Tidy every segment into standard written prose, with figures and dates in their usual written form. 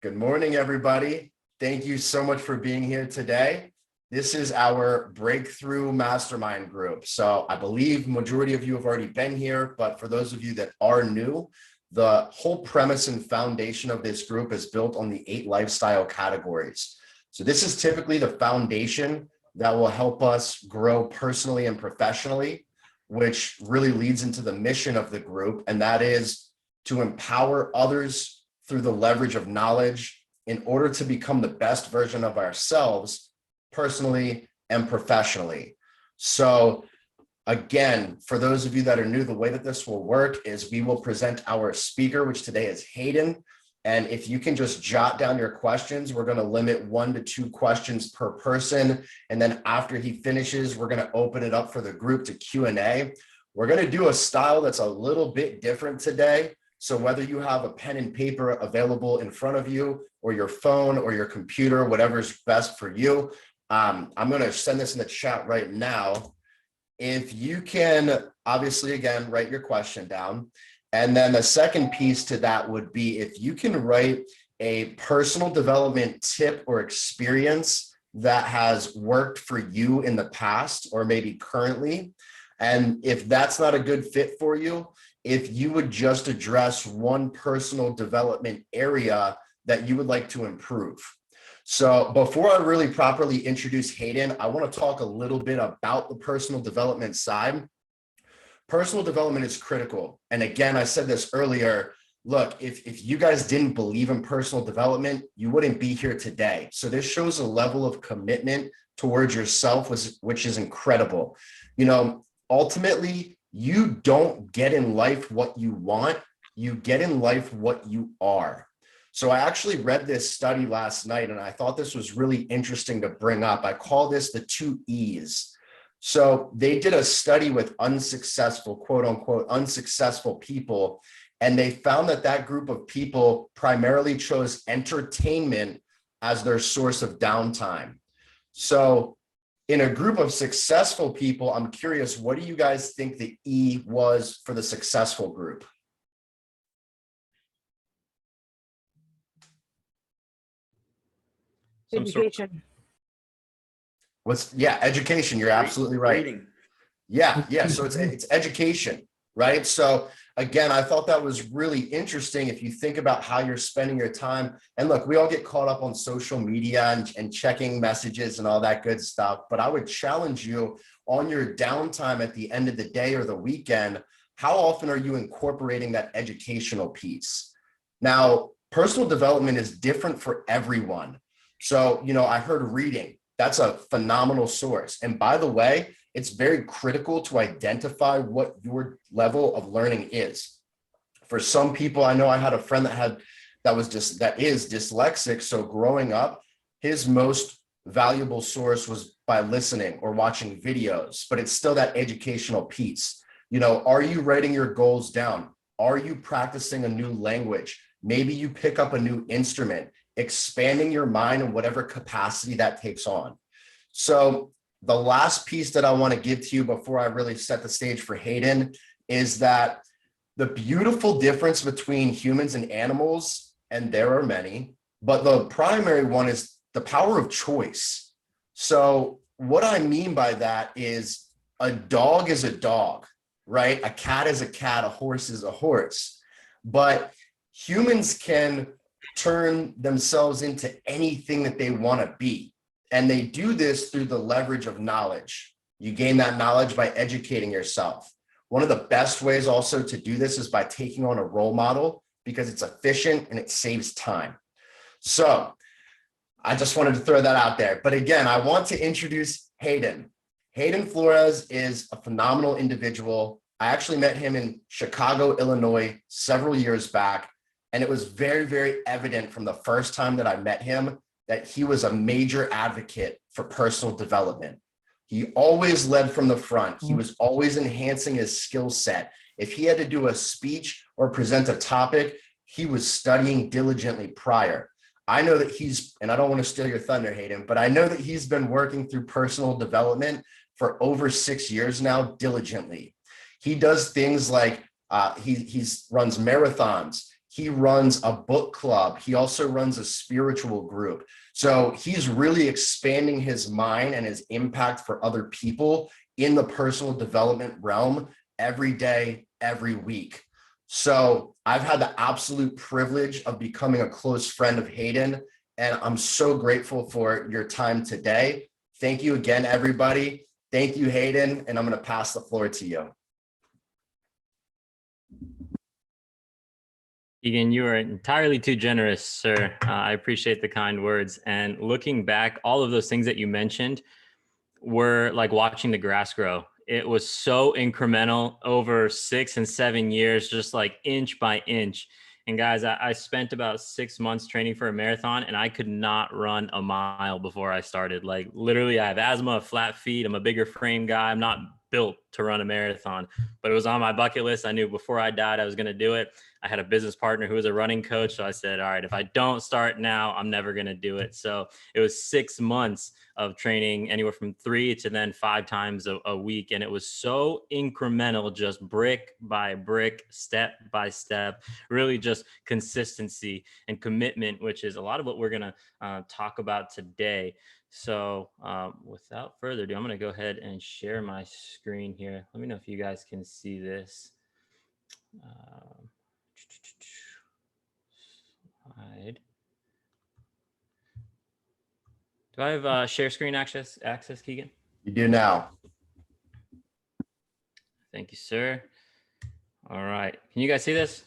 Good morning, everybody. Thank you so much for being here today. This is our breakthrough mastermind group. So I believe majority of you have already been here, but for those of you that are new, the whole premise and foundation of this group is built on the 8 lifestyle categories. So this is typically the foundation that will help us grow personally and professionally, which really leads into the mission of the group, and that is to empower others through the leverage of knowledge in order to become the best version of ourselves personally and professionally. So again, for those of you that are new, the way that this will work is we will present our speaker, which today is Hayden. And if you can just jot down your questions, we're going to limit 1 to 2 questions per person. And then after he finishes, we're going to open it up for the group to Q&A. We're going to do a style that's a little bit different today. So whether you have a pen and paper available in front of you or your phone or your computer, whatever's best for you, I'm going to send this in the chat right now. If you can, obviously, again, write your question down. And then the second piece to that would be if you can write a personal development tip or experience that has worked for you in the past or maybe currently. And if that's not a good fit for you, if you would just address one personal development area that you would like to improve. So before I really properly introduce Hayden, I want to talk a little bit about the personal development side. Personal development is critical. And again, I said this earlier, look, if you guys didn't believe in personal development, you wouldn't be here today. So this shows a level of commitment towards yourself, which is incredible. You know, ultimately, you don't get in life what you want, you get in life what you are. So I actually read this study last night and I thought this was really interesting to bring up. I call this the 2 E's. So they did a study with unsuccessful, quote unquote, unsuccessful people, and they found that that group of people primarily chose entertainment as their source of downtime. So in a group of successful people, I'm curious, what do you guys think the E was for the successful group? Education. Education. You're absolutely right. Reading. Yeah. So it's education, right? So again, I thought that was really interesting if you think about how you're spending your time. And look, we all get caught up on social media and checking messages and all that good stuff. But I would challenge you on your downtime at the end of the day or the weekend, how often are you incorporating that educational piece? Now, personal development is different for everyone. So, you know, I heard reading. That's a phenomenal source. And by the way, it's very critical to identify what your level of learning is. For some people, I know I had a friend that is dyslexic. So growing up, his most valuable source was by listening or watching videos, but it's still that educational piece. You know, are you writing your goals down? Are you practicing a new language? Maybe you pick up a new instrument, expanding your mind in whatever capacity that takes on. So the last piece that I want to give to you before I really set the stage for Hayden is that the beautiful difference between humans and animals, and there are many, but the primary one is the power of choice. So what I mean by that is a dog is a dog, right? A cat is a cat, a horse is a horse, but humans can turn themselves into anything that they want to be. And they do this through the leverage of knowledge. You gain that knowledge by educating yourself. One of the best ways also to do this is by taking on a role model because it's efficient and it saves time. So I just wanted to throw that out there. But again, I want to introduce Hayden. Hayden Flores is a phenomenal individual. I actually met him in Chicago, Illinois, several years back. And it was very, very evident from the first time that I met him that he was a major advocate for personal development. He always led from the front. He was always enhancing his skill set. If he had to do a speech or present a topic, he was studying diligently prior. I know that and I don't want to steal your thunder, Hayden, but I know that he's been working through personal development for over 6 years now diligently. He does things like he runs marathons. He runs a book club. He also runs a spiritual group. So he's really expanding his mind and his impact for other people in the personal development realm every day, every week. So I've had the absolute privilege of becoming a close friend of Hayden, and I'm so grateful for your time today. Thank you again, everybody. Thank you, Hayden, and I'm going to pass the floor to you. Egan, you are entirely too generous, sir. I appreciate the kind words. And looking back, all of those things that you mentioned were like watching the grass grow. It was so incremental over 6 and 7 years, just like inch by inch. And guys, I spent about 6 months training for a marathon, and I could not run a mile before I started. Like literally, I have asthma, flat feet. I'm a bigger frame guy. I'm not built to run a marathon, but it was on my bucket list. I knew before I died, I was going to do it. I had a business partner who was a running coach. So I said, all right, if I don't start now, I'm never going to do it. So it was 6 months of training, anywhere from 3 to then 5 times a week. And it was so incremental, just brick by brick, step by step, really just consistency and commitment, which is a lot of what we're going to talk about today. So without further ado, I'm going to go ahead and share my screen here. Let me know if you guys can see this. Slide. Do I have share screen access, Keegan? You do now. Thank you, sir. All right. Can you guys see this?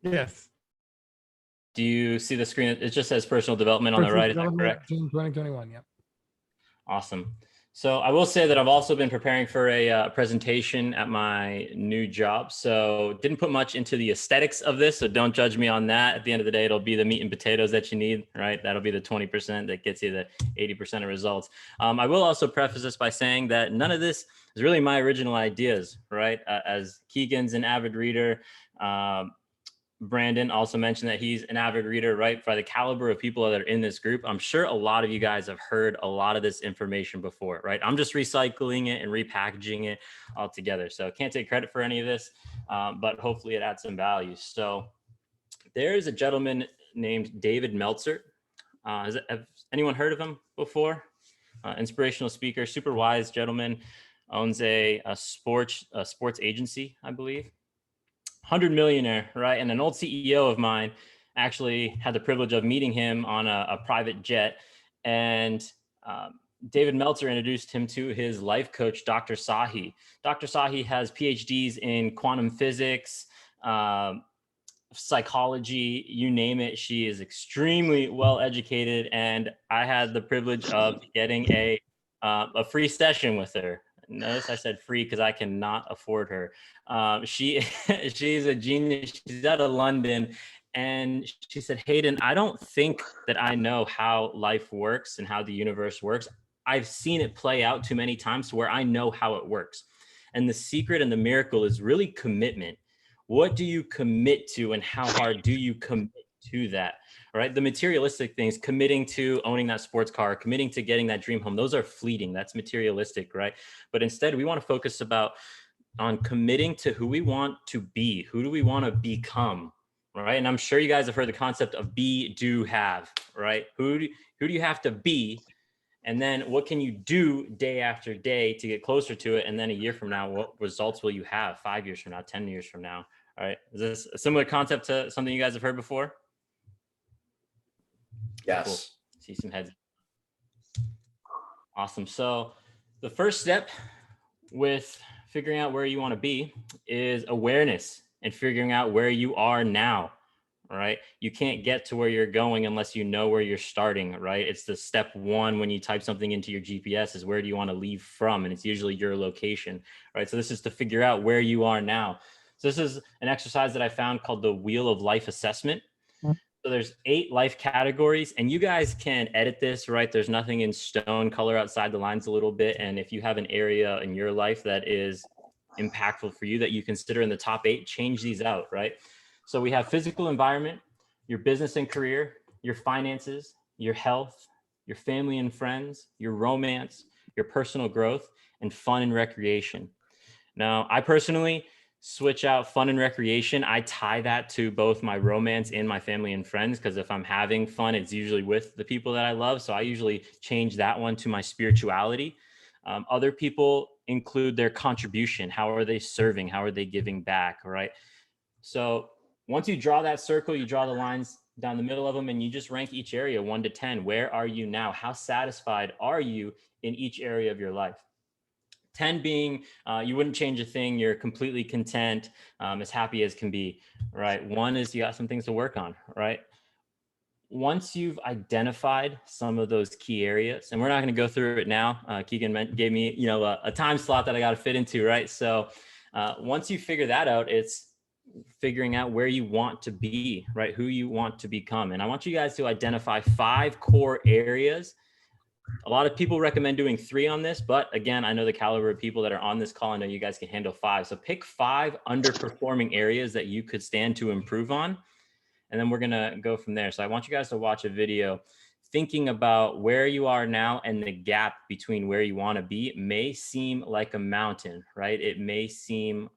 Yes. Do you see the screen? It just says personal development on the right. Is that correct? June 2021. Yep. Awesome. So I will say that I've also been preparing for a presentation at my new job. So didn't put much into the aesthetics of this. So don't judge me on that. At the end of the day, it'll be the meat and potatoes that you need, right? That'll be the 20% that gets you the 80% of results. I will also preface this by saying that none of this is really my original ideas, right? As Keegan's an avid reader, Brandon also mentioned that he's an avid reader, right? By the caliber of people that are in this group, I'm sure a lot of you guys have heard a lot of this information before, right? I'm just recycling it and repackaging it all together. So can't take credit for any of this, but hopefully it adds some value. So there's a gentleman named David Meltzer. Have anyone heard of him before? Inspirational speaker, super wise gentleman, owns a sports agency, I believe. 100 millionaire, right? And an old CEO of mine actually had the privilege of meeting him on a private jet. And David Meltzer introduced him to his life coach, Dr. Sahi. Dr. Sahi has PhDs in quantum physics, psychology, you name it. She is extremely well educated. And I had the privilege of getting a free session with her. Notice I said free because I cannot afford her. She's a genius. She's out of London. And she said, Hayden, I don't think that I know how life works and how the universe works. I've seen it play out too many times to where I know how it works. And the secret and the miracle is really commitment. What do you commit to and how hard do you commit to that? All right. The materialistic things, committing to owning that sports car, committing to getting that dream home, those are fleeting. That's materialistic, right? But instead, we want to focus on committing to who we want to be. Who do we want to become? Right. And I'm sure you guys have heard the concept of be, do, have, right? Who do you have to be? And then what can you do day after day to get closer to it? And then a year from now, what results will you have 5 years from now, 10 years from now? All right. Is this a similar concept to something you guys have heard before? Yes. Cool. See some heads. Awesome. So the first step with figuring out where you want to be is awareness and figuring out where you are now. All right. You can't get to where you're going unless you know where you're starting, right? It's the step one when you type something into your GPS is where do you want to leave from? And it's usually your location, right? So this is to figure out where you are now. So this is an exercise that I found called the Wheel of Life Assessment. So there's 8 life categories and you guys can edit this, right? There's nothing in stone, color outside the lines a little bit. And if you have an area in your life that is impactful for you that you consider in the top 8, change these out, right? So we have physical environment, your business and career, your finances, your health, your family and friends, your romance, your personal growth, and fun and recreation. Now, I personally switch out fun and recreation. I tie that to both my romance and my family and friends, because if I'm having fun, it's usually with the people that I love. So I usually change that one to my spirituality. Other people include their contribution. How are they serving? How are they giving back? Right. So once you draw that circle, you draw the lines down the middle of them, and you just rank each area 1 to 10. Where are you now? How satisfied are you in each area of your life? 10 being you wouldn't change a thing, you're completely content, as happy as can be, right? 1 is you got some things to work on, right? Once you've identified some of those key areas, and we're not going to go through it now, Keegan gave me a time slot that I got to fit into, right? So once you figure that out, it's figuring out where you want to be, right? Who you want to become. And I want you guys to identify 5 core areas. A lot of people recommend doing 3 on this, but again, I know the caliber of people that are on this call. I know you guys can handle 5. So pick 5 underperforming areas that you could stand to improve on. And then we're going to go from there. So I want you guys to watch a video thinking about where you are now, and the gap between where you want to be. It may seem like a mountain, right? It may seem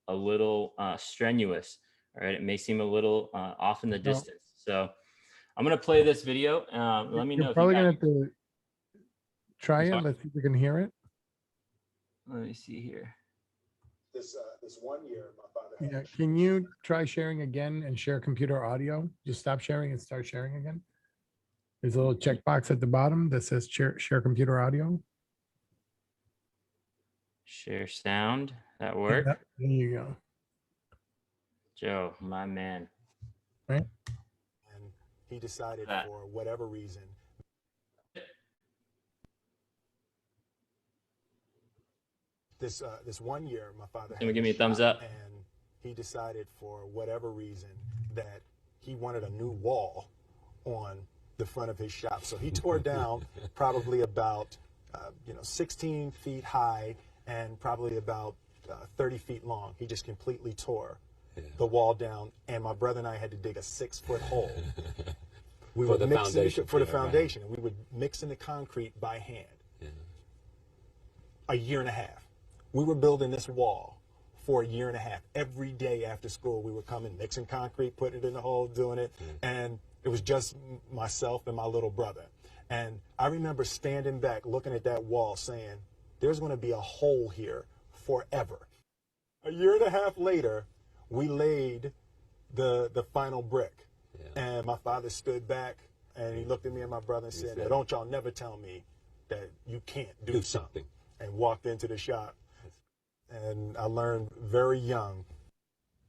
a little strenuous, right? It may seem a little off in the distance. So I'm going to play this video. Let me know You're if probably you going got. to have to try it. Sorry? Let's see if we can hear it. Let me see here. This 1 year, my father. Yeah. Can you try sharing again and share computer audio? Just stop sharing and start sharing again. There's a little checkbox at the bottom that says share computer audio. Share sound. That work? Yeah, there you go. Joe, my man. Right. And he decided That. for whatever reason. This 1 year, my father. Can you give me a thumbs up? And he decided for whatever reason that he wanted a new wall on the front of his shop. So he tore down probably about 16 feet high and probably about 30 feet long. He just completely tore the wall down, and my brother and I had to dig a 6-foot hole. We For would the mix foundation. for the Yeah, right. foundation, and we would mix in the concrete by hand. A year and a half. We were building this wall for a year and a half. Every day after school, we would come and mixing concrete, putting it in the hole, doing it. And it was just myself and my little brother. And I remember standing back, looking at that wall saying, there's going to be a hole here forever. A year and a half later, we laid the final brick. And my father stood back and he looked at me and my brother and said, now, don't y'all never tell me that you can't do something. And walked into the shop. And I learned very young,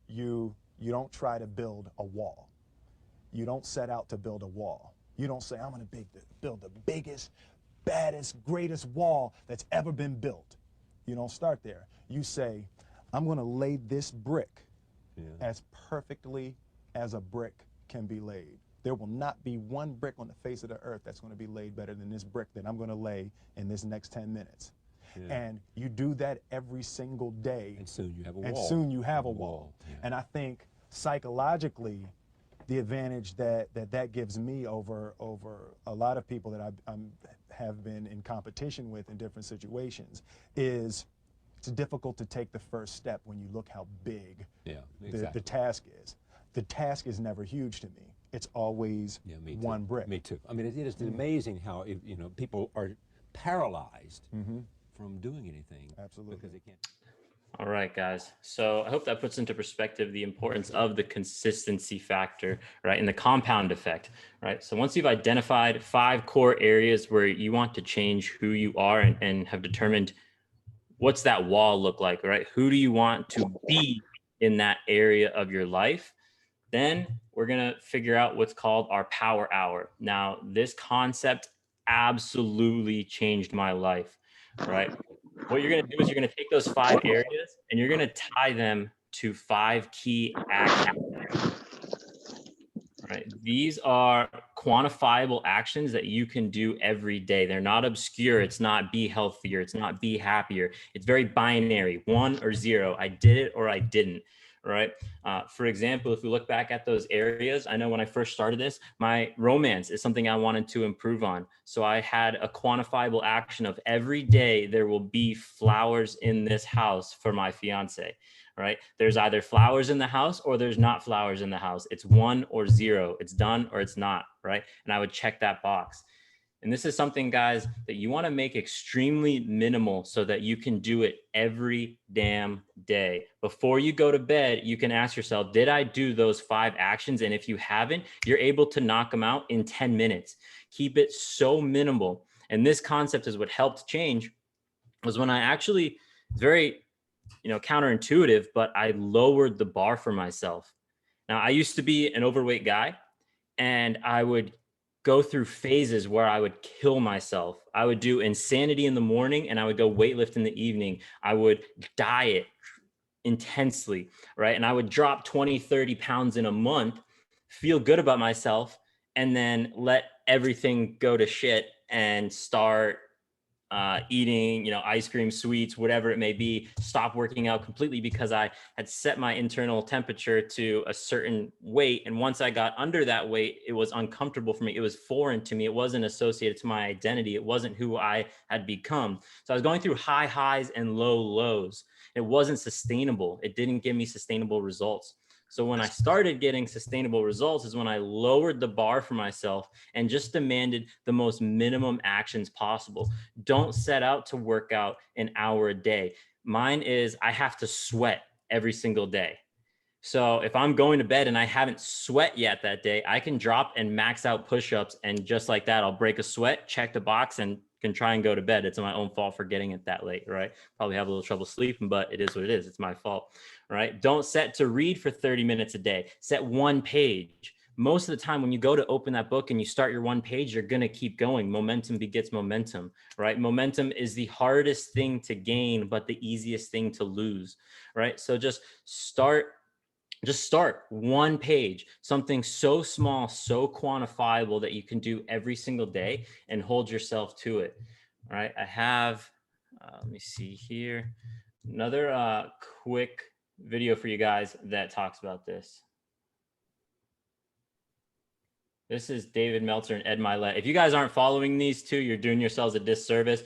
you don't try to build a wall. You don't set out to build a wall. You don't say, I'm going to build the biggest, baddest, greatest wall that's ever been built. You don't start there. You say, I'm going to lay this brick as perfectly as a brick can be laid. There will not be one brick on the face of the earth that's going to be laid better than this brick that I'm going to lay in this next 10 minutes. And you do that every single day. And soon you have a wall. And soon you have a wall. Yeah. And I think psychologically, the advantage that gives me over a lot of people that I have been in competition with in different situations is it's difficult to take the first step when you look how big the task is. The task is never huge to me. It's always one brick. Me too. I mean, it is amazing how people are paralyzed from doing anything. Absolutely. Because they can't. All right, guys. So I hope that puts into perspective the importance of the consistency factor, right? And the compound effect, right? So once you've identified 5 core areas where you want to change who you are and have determined what's that wall look like, right? Who do you want to be in that area of your life? Then we're going to figure out what's called our power hour. Now, this concept absolutely changed my life, right? What you're going to do is you're going to take those 5 areas and you're going to tie them to 5 key actions. Right? These are quantifiable actions that you can do every day. They're not obscure. It's not be healthier. It's not be happier. It's very binary, 1 or 0. I did it or I didn't. right? For example, if we look back at those areas, I know when I first started this, my romance is something I wanted to improve on. So I had a quantifiable action of every day there will be flowers in this house for my fiance, right? There's either flowers in the house or there's not flowers in the house. It's 1 or 0. It's done or it's not, right? And I would check that box. And this is something, guys, that you want to make extremely minimal so that you can do it every damn day. Before you go to bed, you can ask yourself, did I do those 5 actions? And if you haven't, you're able to knock them out in 10 minutes. Keep it so minimal. And this concept is what helped change was when I actually, very, counterintuitive, but I lowered the bar for myself. Now, I used to be an overweight guy, and I would go through phases where I would kill myself. I would do insanity in the morning and I would go weightlift in the evening. I would diet intensely, right? And I would drop 20, 30 pounds in a month, feel good about myself, and then let everything go to shit and start eating, ice cream, sweets, whatever it may be, stop working out completely because I had set my internal temperature to a certain weight. And once I got under that weight, it was uncomfortable for me. It was foreign to me. It wasn't associated to my identity. It wasn't who I had become. So I was going through high highs and low lows. It wasn't sustainable. It didn't give me sustainable results. So when I started getting sustainable results is when I lowered the bar for myself and just demanded the most minimum actions possible. Don't set out to work out an hour a day. Mine is I have to sweat every single day. So if I'm going to bed and I haven't sweat yet that day, I can drop and max out push-ups. And just like that, I'll break a sweat, check the box, and can try and go to bed. It's my own fault for getting it that late, right? Probably have a little trouble sleeping, but it is what it is. It's my fault, right? Don't set to read for 30 minutes a day. Set 1 page. Most of the time when you go to open that book and you start your 1 page, you're going to keep going. Momentum begets momentum, right? Momentum is the hardest thing to gain, but the easiest thing to lose, right? So just start 1 page, something so small, so quantifiable that you can do every single day and hold yourself to it. All right. I have, let me see here, another quick video for you guys that talks about this. This is David Meltzer and Ed Milet. If you guys aren't following these two, you're doing yourselves a disservice.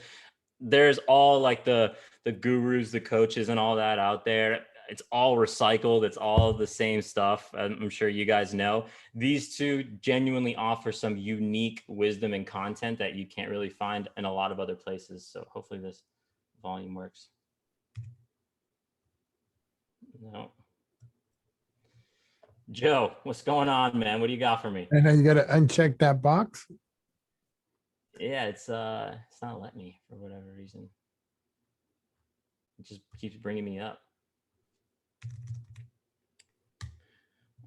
There's all like the gurus, the coaches and all that out there. It's all recycled. It's all the same stuff. I'm sure you guys know. These two genuinely offer some unique wisdom and content that you can't really find in a lot of other places. So hopefully this volume works. No. Joe, what's going on, man? What do you got for me? I know you got to uncheck that box. Yeah, it's not letting me for whatever reason. It just keeps bringing me up.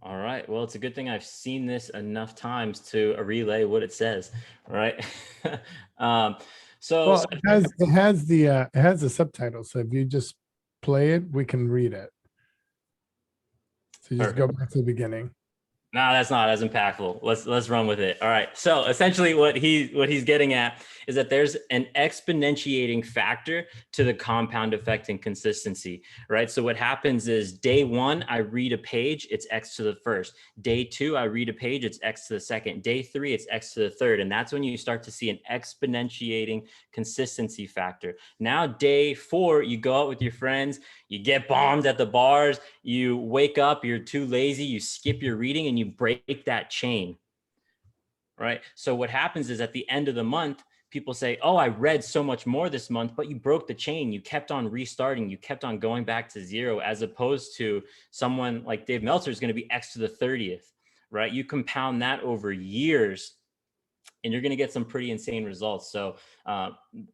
All right. Well, it's a good thing I've seen this enough times to relay what it says. All right. So it has the subtitles. So if you just play it, we can read it. So you just go back to the beginning. No, that's not as impactful. Let's run with it. All right. So essentially what he's getting at is that there's an exponentiating factor to the compound effect and consistency, right? So what happens is day 1, I read a page, it's X to the first. Day 2, I read a page, it's X to the second. Day 3, it's X to the third. And that's when you start to see an exponentiating consistency factor. Now, day 4, you go out with your friends, you get bombed at the bars, you wake up, you're too lazy, you skip your reading and you break that chain, right? So what happens is at the end of the month, people say, oh, I read so much more this month, but you broke the chain. You kept on restarting. You kept on going back to 0, as opposed to someone like Dave Meltzer is going to be X to the 30th, right? You compound that over years and you're going to get some pretty insane results. So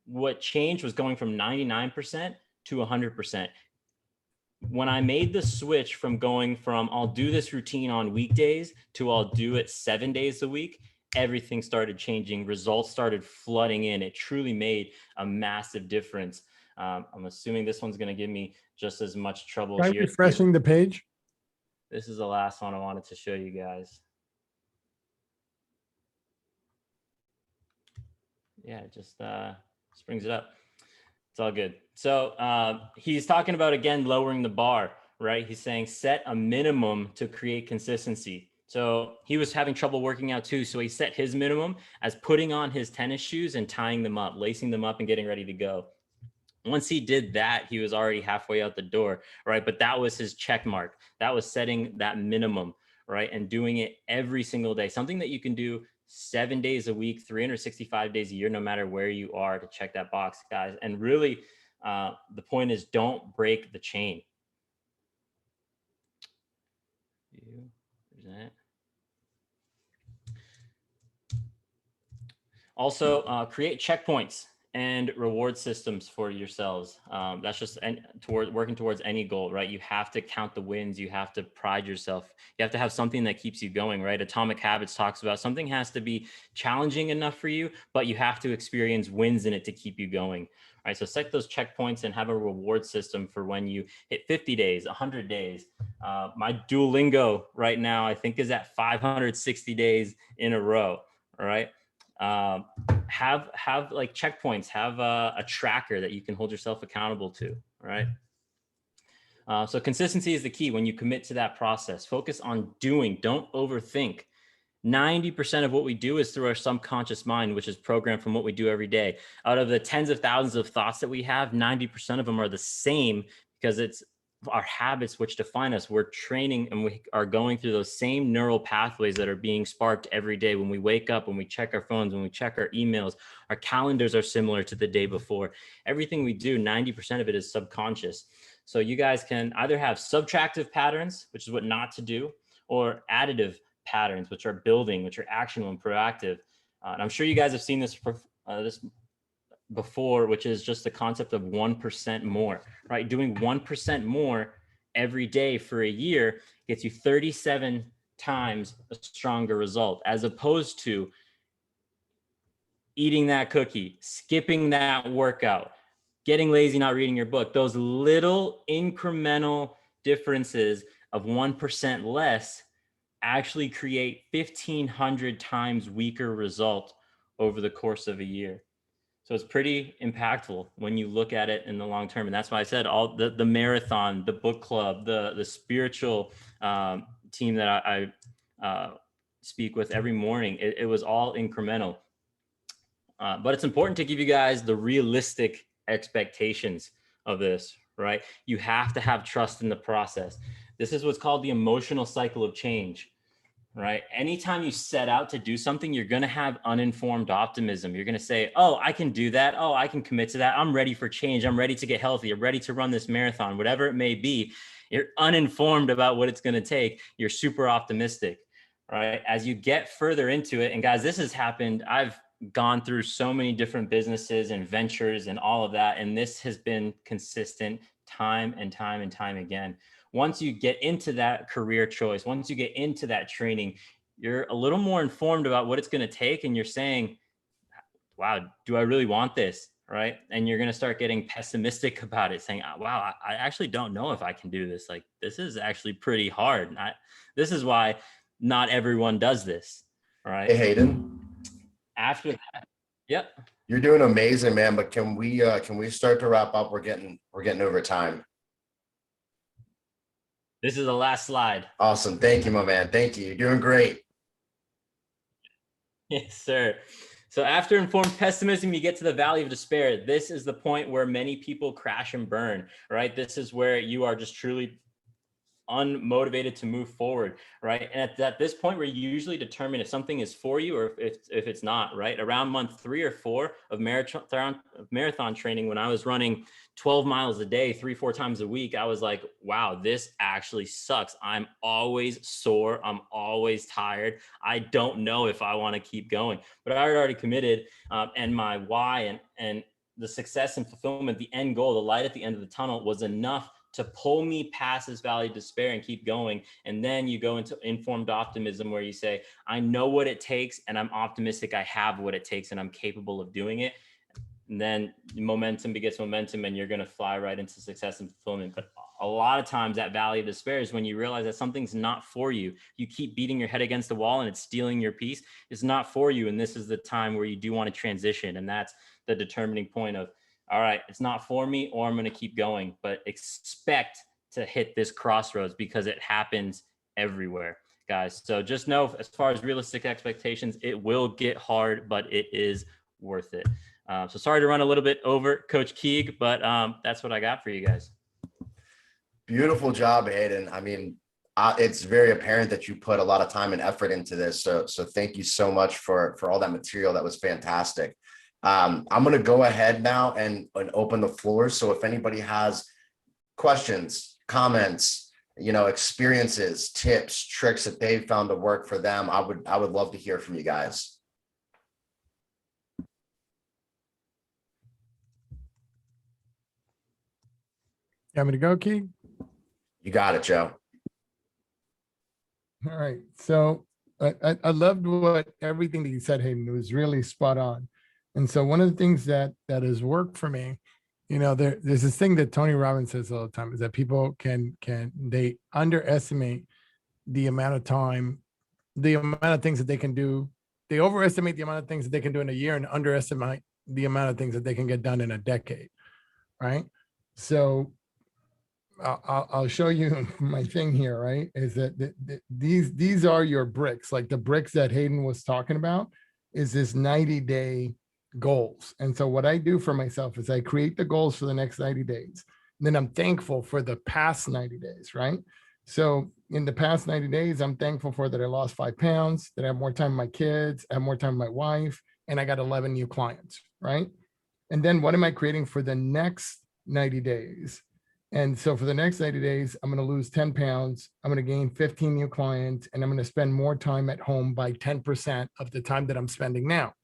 what changed was going from 99% to 100%. When I made the switch from going from I'll do this routine on weekdays to I'll do it 7 days a week, everything started changing. Results started flooding in. It truly made a massive difference. I'm assuming this one's going to give me just as much trouble. Try refreshing the page. This is the last one I wanted to show you guys. Yeah, it just brings it up. It's all good. So he's talking about, again, lowering the bar, right? He's saying set a minimum to create consistency. So he was having trouble working out too. So he set his minimum as putting on his tennis shoes and tying them up, lacing them up and getting ready to go. Once he did that, he was already halfway out the door, right? But that was his check mark. That was setting that minimum, right? And doing it every single day, something that you can do 7 days a week, 365 days a year, no matter where you are, to check that box, guys. And really, the point is, don't break the chain. There's that. Also, create checkpoints and reward systems for yourselves. That's just working towards any goal, right? You have to count the wins. You have to pride yourself. You have to have something that keeps you going, right? Atomic Habits talks about something has to be challenging enough for you, but you have to experience wins in it to keep you going, right? So set those checkpoints and have a reward system for when you hit 50 days, 100 days. My Duolingo right now, I think, is at 560 days in a row, all right? Have like checkpoints, have a tracker that you can hold yourself accountable to, right? So consistency is the key. When you commit to that process, focus on doing, don't overthink. 90% of what we do is through our subconscious mind, which is programmed from what we do every day. Out of the tens of thousands of thoughts that we have, 90% of them are the same, because it's our habits which define us. We're training and we are going through those same neural pathways that are being sparked every day. When we wake up, when we check our phones, when we check our emails, our calendars are similar to the day before. Everything we do, 90% of it is subconscious. So you guys can either have subtractive patterns, which is what not to do, or additive patterns, which are building, which are actionable and proactive. And I'm sure you guys have seen this before, which is just the concept of 1% more, right? Doing 1% more every day for a year gets you 37 times a stronger result, as opposed to eating that cookie, skipping that workout, getting lazy, not reading your book. Those little incremental differences of 1% less actually create 1,500 times weaker result over the course of a year. So it's pretty impactful when you look at it in the long term. And that's why I said all the marathon, the book club, the spiritual team that I speak with every morning, it was all incremental. But it's important to give you guys the realistic expectations of this, right? You have to have trust in the process. This is what's called the emotional cycle of change. Right? Anytime you set out to do something, you're going to have uninformed optimism. You're going to say, oh, I can do that. Oh, I can commit to that. I'm ready for change. I'm ready to get healthy. I'm ready to run this marathon, whatever it may be. You're uninformed about what it's going to take. You're super optimistic, right? As you get further into it, and guys, this has happened. I've gone through so many different businesses and ventures and all of that. And this has been consistent time and time and time again. Once you get into that career choice, once you get into that training, you're a little more informed about what it's going to take. And you're saying, wow, do I really want this? Right. And you're going to start getting pessimistic about it, saying, wow, I actually don't know if I can do this. Like, this is actually pretty hard. This is why not everyone does this. Right. Hey, Hayden. After that, yep. You're doing amazing, man. But can we start to wrap up? We're getting over time. This is the last slide. Awesome. Thank you, my man. Thank you. You're doing great. Yes, sir. So after informed pessimism, you get to the valley of despair. This is the point where many people crash and burn, right? This is where you are just truly unmotivated to move forward, right? And at this point, where you usually determine if something is for you or if it's not, right? Around month 3 or 4 of marathon training, when I was running 12 miles a day, 3-4 times a week, I was like, wow, this actually sucks. I'm always sore. I'm always tired. I don't know if I want to keep going, but I had already committed, and my why and the success and fulfillment, the end goal, the light at the end of the tunnel was enough to pull me past this valley of despair and keep going. And then you go into informed optimism, where you say, I know what it takes and I'm optimistic. I have what it takes and I'm capable of doing it. And then momentum begets momentum, and you're going to fly right into success and fulfillment. But a lot of times that valley of despair is when you realize that something's not for you. You keep beating your head against the wall and it's stealing your peace. It's not for you. And this is the time where you do want to transition. And that's the determining point of, all right, it's not for me, or I'm going to keep going, but expect to hit this crossroads because it happens everywhere, guys. So just know, as far as realistic expectations, it will get hard, but it is worth it. So sorry to run a little bit over, Coach Keeg, but that's what I got for you guys. Beautiful job, Hayden. I mean, it's very apparent that you put a lot of time and effort into this. So thank you so much for all that material. That was fantastic. I'm going to go ahead now and open the floor. So if anybody has questions, comments, experiences, tips, tricks that they've found to work for them, I would love to hear from you guys. You want me to go, Keeg? You got it, Joe. All right. So I loved everything that you said, Hayden. It was really spot on. And so one of the things that has worked for me, there's this thing that Tony Robbins says all the time, is that people they underestimate the amount of time, the amount of things that they can do. They overestimate the amount of things that they can do in a year and underestimate the amount of things that they can get done in a decade. Right. So I'll show you my thing here, right? Is that these are your bricks, like the bricks that Hayden was talking about is this 90-day goals. And so what I do for myself is I create the goals for the next 90 days. And then I'm thankful for the past 90 days, right? So in the past 90 days, I'm thankful for that I lost 5 pounds, that I have more time with my kids, I have more time with my wife, and I got 11 new clients, right? And then what am I creating for the next 90 days? And so for the next 90 days, I'm going to lose 10 pounds. I'm going to gain 15 new clients, and I'm going to spend more time at home by 10% of the time that I'm spending now.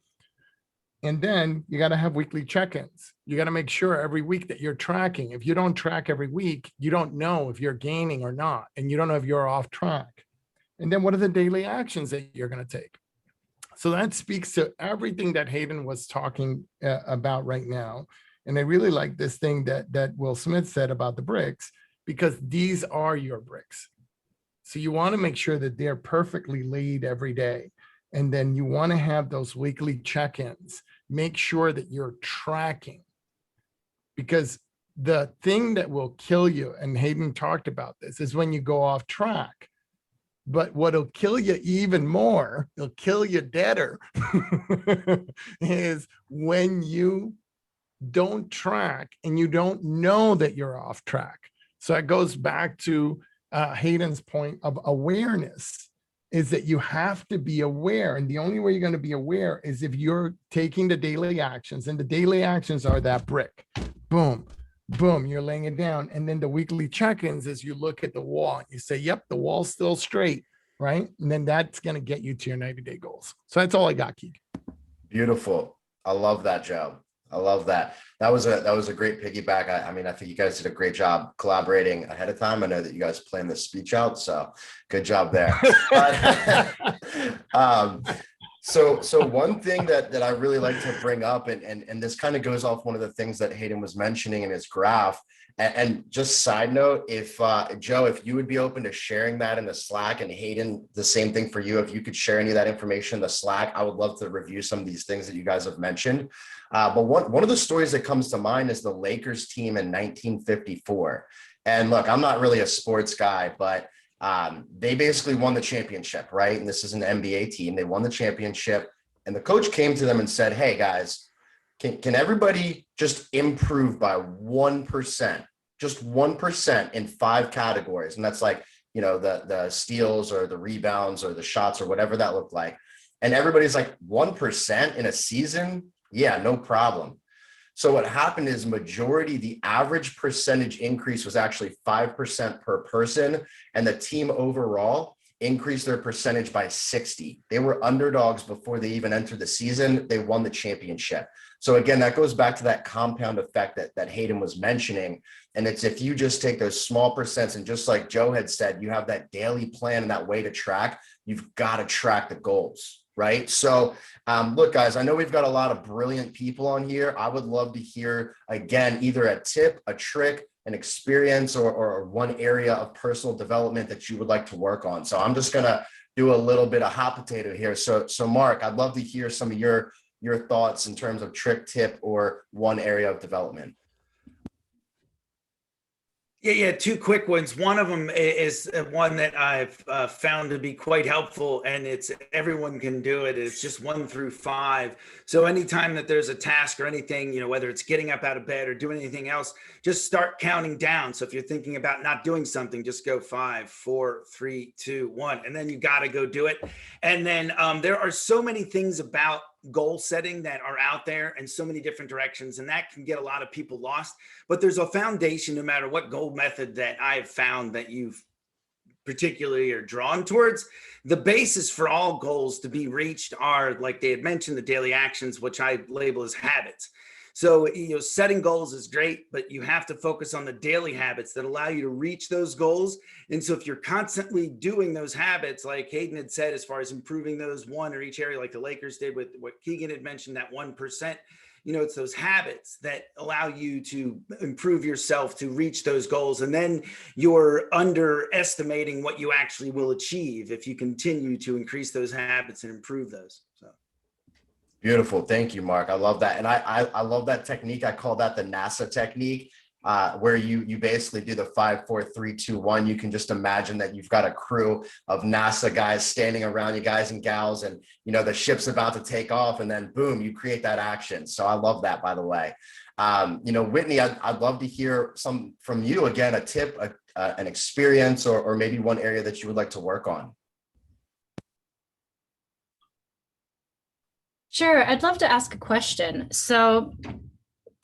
And then you got to have weekly check-ins. You got to make sure every week that you're tracking. If you don't track every week, you don't know if you're gaining or not, and you don't know if you're off track. And then what are the daily actions that you're going to take? So that speaks to everything that Hayden was talking about right now. And I really like this thing that Will Smith said about the bricks, because these are your bricks. So you want to make sure that they're perfectly laid every day. And then you want to have those weekly check-ins. Make sure that you're tracking, because the thing that will kill you, and Hayden talked about this, is when you go off track. But what'll kill you even more, it'll kill you deader, is when you don't track and you don't know that you're off track. So it goes back to Hayden's point of awareness, is that you have to be aware. And the only way you're going to be aware is if you're taking the daily actions, and the daily actions are that brick. Boom, boom, you're laying it down. And then the weekly check-ins is you look at the wall and you say, yep, the wall's still straight, right? And then that's going to get you to your 90-day goals. So that's all I got, Keeg. Beautiful. I love that, Joe. I love that. That was a great piggyback. I mean, I think you guys did a great job collaborating ahead of time. I know that you guys planned this speech out, so good job there. So one thing that I really like to bring up, and this kind of goes off one of the things that Hayden was mentioning in his graph. And just side note, if Joe, if you would be open to sharing that in the Slack, and Hayden, the same thing for you, if you could share any of that information in the Slack, I would love to review some of these things that you guys have mentioned. But one of the stories that comes to mind is the Lakers team in 1954. And look, I'm not really a sports guy, but they basically won the championship, right? And this is an NBA team. They won the championship, and the coach came to them and said, hey guys, can everybody just improve by 1%, just 1% in 5 categories? And that's like, the steals or the rebounds or the shots or whatever that looked like. And everybody's like, 1% in a season? Yeah, no problem. So what happened is the average percentage increase was actually 5% per person, and the team overall increased their percentage by 60. They were underdogs before they even entered the season. They won the championship. So again, that goes back to that compound effect that Hayden was mentioning. And it's, if you just take those small percents, and just like Joe had said, you have that daily plan and that way to track, you've got to track the goals, right? So look, guys, I know we've got a lot of brilliant people on here. I would love to hear, again, either a tip, a trick, an experience, or one area of personal development that you would like to work on. So I'm just going to do a little bit of hot potato here. So Mark, I'd love to hear some of your thoughts in terms of trick, tip, or one area of development. Yeah, two quick ones. One of them is one that I've found to be quite helpful, and it's everyone can do it. It's just 1 through 5. So anytime that there's a task or anything, whether it's getting up out of bed or doing anything else, just start counting down. So if you're thinking about not doing something, just go 5, 4, 3, 2, 1, and then you got to go do it. And then there are so many things about goal setting that are out there in so many different directions, and that can get a lot of people lost. But there's a foundation, no matter what goal method that I've found that you've particularly are drawn towards. The basis for all goals to be reached are, like they had mentioned, the daily actions, which I label as habits. So, setting goals is great, but you have to focus on the daily habits that allow you to reach those goals. And so if you're constantly doing those habits, like Hayden had said, as far as improving those one or each area, like the Lakers did with what Keegan had mentioned, that 1%, it's those habits that allow you to improve yourself to reach those goals. And then you're underestimating what you actually will achieve if you continue to increase those habits and improve those. So. Beautiful. Thank you, Mark. I love that. And I love that technique. I call that the NASA technique, where you basically do the 5, 4, 3, 2, 1. You can just imagine that you've got a crew of NASA guys standing around you, guys and gals, and the ship's about to take off, and then boom, you create that action. So I love that, by the way. Whitney, I'd love to hear some from you. Again, a tip, an experience, or maybe one area that you would like to work on. Sure, I'd love to ask a question. So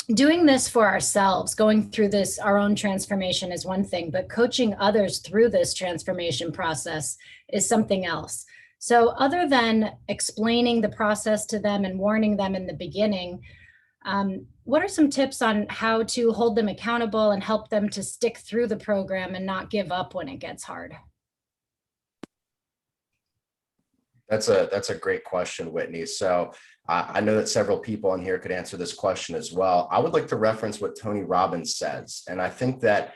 doing this for ourselves, going through this, our own transformation is one thing, but coaching others through this transformation process is something else. So other than explaining the process to them and warning them in the beginning, what are some tips on how to hold them accountable and help them to stick through the program and not give up when it gets hard? That's a great question, Whitney. So I know that several people on here could answer this question as well. I would like to reference what Tony Robbins says. And I think that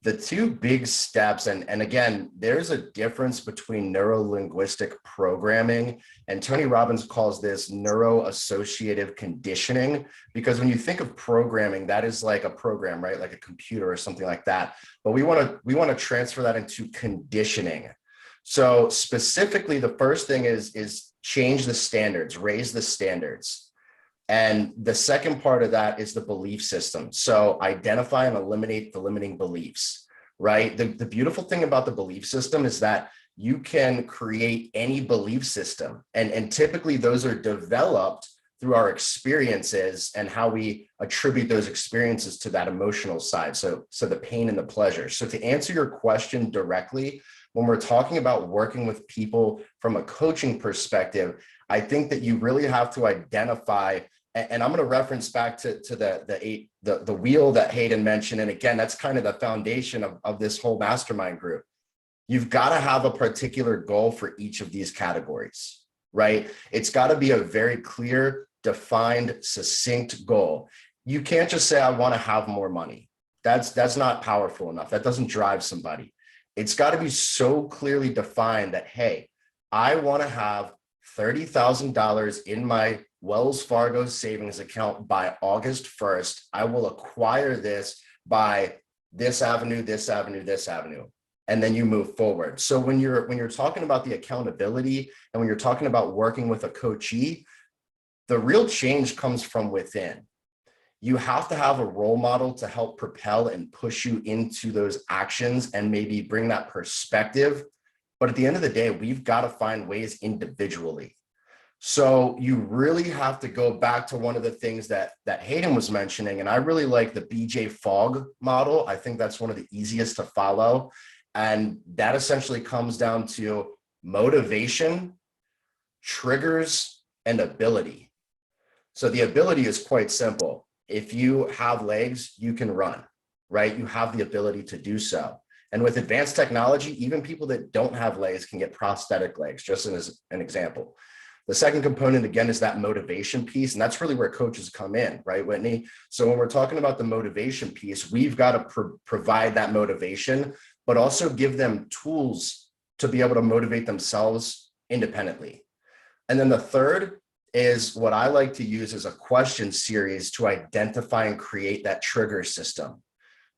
the two big steps, and again, there's a difference between neuro-linguistic programming, and Tony Robbins calls this neuro-associative conditioning, because when you think of programming, that is like a program, right? Like a computer or something like that. But we want to transfer that into conditioning. So specifically, the first thing is change the standards, raise the standards. And the second part of that is the belief system. So identify and eliminate the limiting beliefs, right? The beautiful thing about the belief system is that you can create any belief system. And typically those are developed through our experiences and how we attribute those experiences to that emotional side. So the pain and the pleasure. So to answer your question directly, when we're talking about working with people from a coaching perspective, I think that you really have to identify, and I'm going to reference back to the wheel that Hayden mentioned. And again, that's kind of the foundation of this whole mastermind group. You've got to have a particular goal for each of these categories, right? It's got to be a very clear, defined, succinct goal. You can't just say, I want to have more money. That's not powerful enough. That doesn't drive somebody. It's got to be so clearly defined that, hey, I want to have $30,000 in my Wells Fargo savings account by August 1st. I will acquire this by this avenue, this avenue, this avenue. And then you move forward. So when you're talking about the accountability and when you're talking about working with a coachee, the real change comes from within. You have to have a role model to help propel and push you into those actions and maybe bring that perspective. But at the end of the day, we've got to find ways individually. So you really have to go back to one of the things that Hayden was mentioning. And I really like the BJ Fogg model. I think that's one of the easiest to follow. And that essentially comes down to motivation, triggers, and ability. So the ability is quite simple. If you have legs, you can run, right? You have the ability to do so. And with advanced technology, even people that don't have legs can get prosthetic legs, just as an example. The second component, again, is that motivation piece. And that's really where coaches come in, right, Whitney? So when we're talking about the motivation piece, we've got to provide that motivation, but also give them tools to be able to motivate themselves independently. And then the third is what I like to use as a question series to identify and create that trigger system.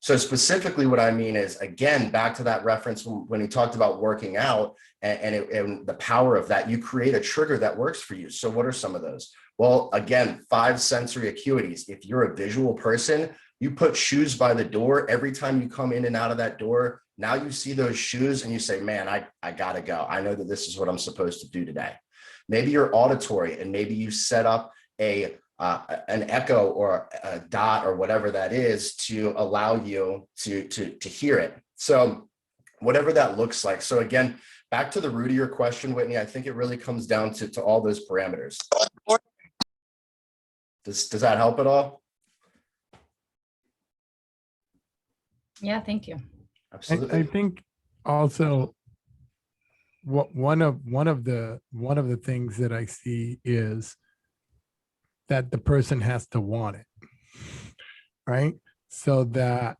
So specifically what I mean is, again, back to that reference when he talked about working out and the power of that, you create a trigger that works for you. So what are some of those? Well, again, 5 sensory acuities. If you're a visual person, you put shoes by the door. Every time you come in and out of that door, now you see those shoes and you say, man, I gotta go. I know that this is what I'm supposed to do today. Maybe you're auditory and maybe you set up an echo or a dot or whatever that is to allow you to hear it. So whatever that looks like. So again, back to the root of your question, Whitney, I think it really comes down to all those parameters. Does that help at all? Yeah, thank you. Absolutely. I think also one of the things that I see is that the person has to want it, right? So that